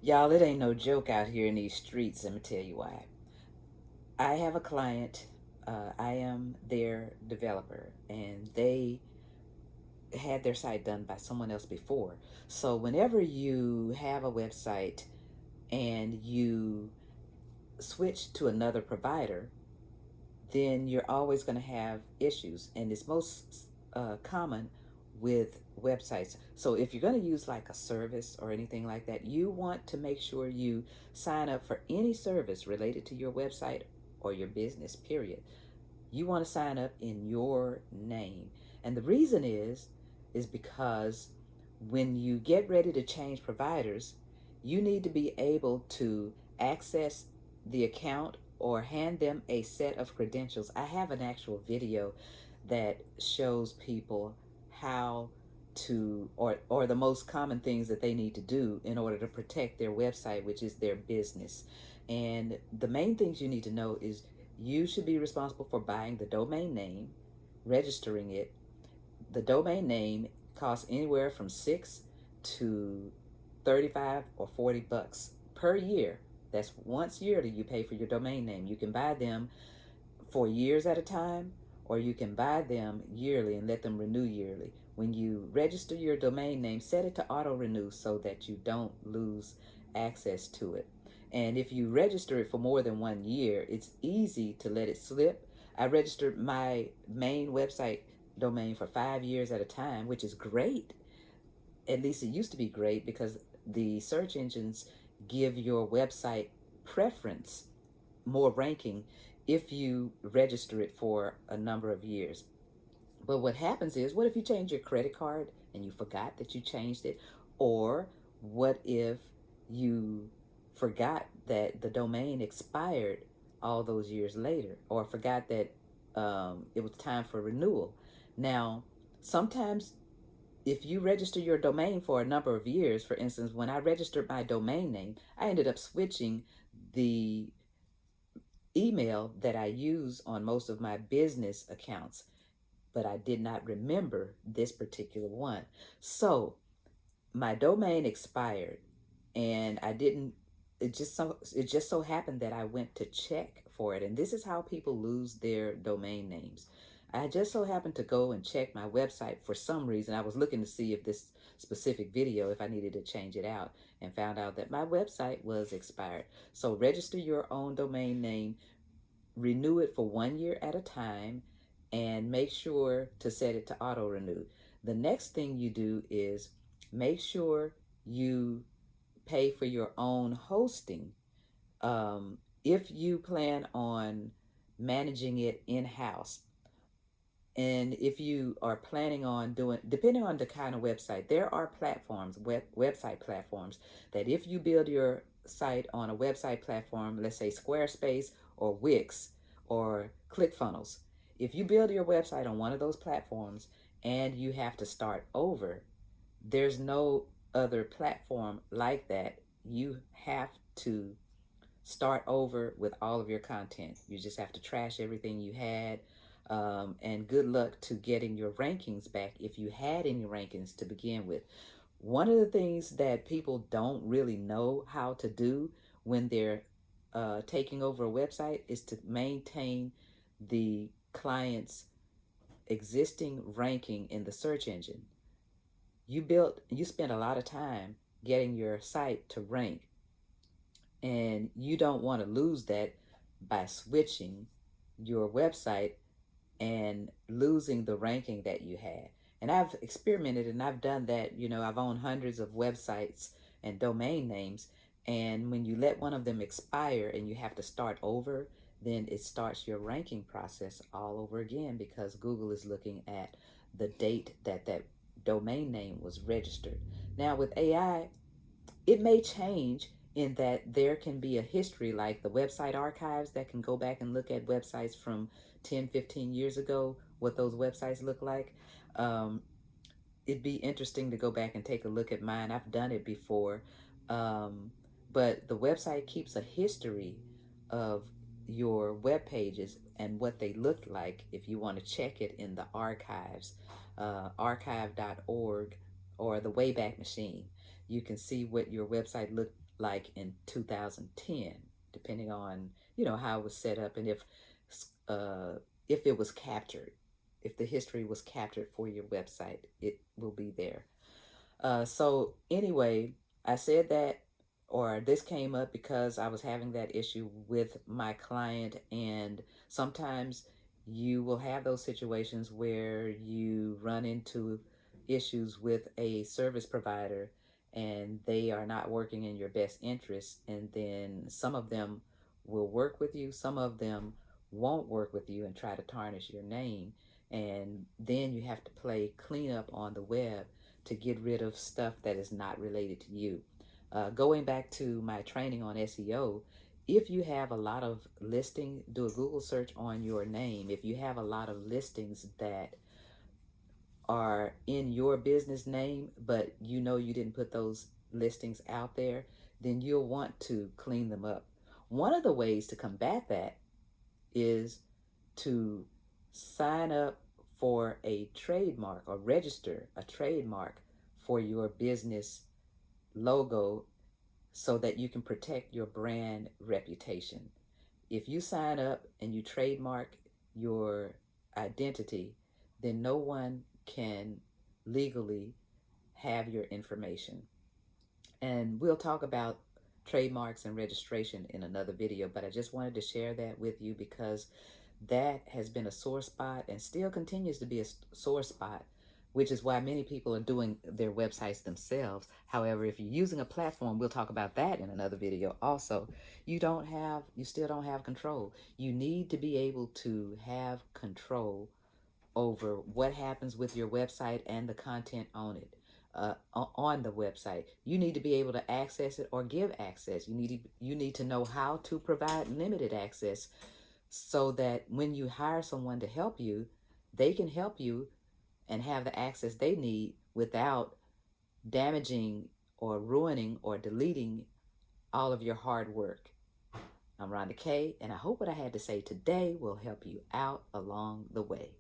Y'all, it ain't no joke out here in these streets. Let me tell you why. I have a client. I am their developer, and they had their site done by someone else before. So whenever you have a website and you switch to another provider, then you're always going to have issues, and it's most common with websites. So if you're going to use like a service or anything like that, you want to make sure you sign up for any service related to your website or your business, period. You want to sign up in your name. And the reason is because when you get ready to change providers, you need to be able to access the account or hand them a set of credentials. I have an actual video that shows people how to or the most common things that they need to do in order to protect their website, which is their business. And the main things you need to know is you should be responsible for buying the domain name, registering it. The domain name costs anywhere from 6 to 35 or $40 per year. That's once yearly you pay for your domain name. You can buy them for years at a time, or you can buy them yearly and let them renew yearly. When you register your domain name, set it to auto renew so that you don't lose access to it. And if you register it for more than 1 year, it's easy to let it slip. I registered my main website domain for 5 years at a time, which is great. At least it used to be great because the search engines give your website preference, more ranking, if you register it for a number of years. But what happens is, what if you change your credit card and you forgot that you changed it? Or what if you forgot that the domain expired all those years later, or forgot that it was time for renewal? Now, sometimes if you register your domain for a number of years, for instance, when I registered my domain name, I ended up switching the email that I use on most of my business accounts, but I did not remember this particular one. So my domain expired, and I didn't. It just so happened that I went to check for it, and this is how people lose their domain names. I just so happened to go and check my website for some reason. I was looking to see if this specific video, if I needed to change it out, and found out that my website was expired. So register your own domain name, renew it for 1 year at a time, and make sure to set it to auto renew. The next thing you do is make sure you pay for your own hosting. If you plan on managing it in house, and if you are planning on doing, depending on the kind of website, there are platforms, website platforms, that if you build your site on a website platform, let's say Squarespace or Wix or ClickFunnels, if you build your website on one of those platforms and you have to start over, there's no other platform like that. You have to start over with all of your content. You just have to trash everything you had. And good luck to getting your rankings back if you had any rankings to begin with. One of the things that people don't really know how to do when they're taking over a website is to maintain the client's existing ranking in the search engine. You spent a lot of time getting your site to rank, and you don't want to lose that by switching your website and losing the ranking that you had. And I've experimented and I've done that. I've owned hundreds of websites and domain names. And when you let one of them expire and you have to start over, then it starts your ranking process all over again, because Google is looking at the date that that domain name was registered. Now, with AI, it may change in that there can be a history, like the website archives that can go back and look at websites from 10, 15 years ago, what those websites look like. Um, it'd be interesting to go back and take a look at mine. I've done it before. Um, but the website keeps a history of your web pages and what they looked like if you want to check it in the archives, archive.org or the Wayback Machine. You can see what your website looked like in 2010, depending on, how it was set up, and uh, if it was captured, if the history was captured for your website, it will be there. So anyway, I said that, or this came up because I was having that issue with my client, and sometimes you will have those situations where you run into issues with a service provider and they are not working in your best interest, and then some of them will work with you, some of them won't work with you and try to tarnish your name, and then you have to play cleanup on the web to get rid of stuff that is not related to you. Going back to my training on SEO, if you have a lot of listing, do a Google search on your name. If you have a lot of listings that are in your business name, but you didn't put those listings out there, then you'll want to clean them up. One of the ways to combat that is to sign up for a trademark or register a trademark for your business logo so that you can protect your brand reputation. If you sign up and you trademark your identity, then no one can legally have your information. And we'll talk about trademarks and registration in another video, but I just wanted to share that with you because that has been a sore spot and still continues to be a sore spot, which is why many people are doing their websites themselves. However, if you're using a platform, we'll talk about that in another video also, you still don't have control. You need to be able to have control over what happens with your website and the content on it. On the website, you need to be able to access it or give access. You need to know how to provide limited access so that when you hire someone to help you, they can help you and have the access they need without damaging or ruining or deleting all of your hard work. I'm Rhonda K, and I hope what I had to say today will help you out along the way.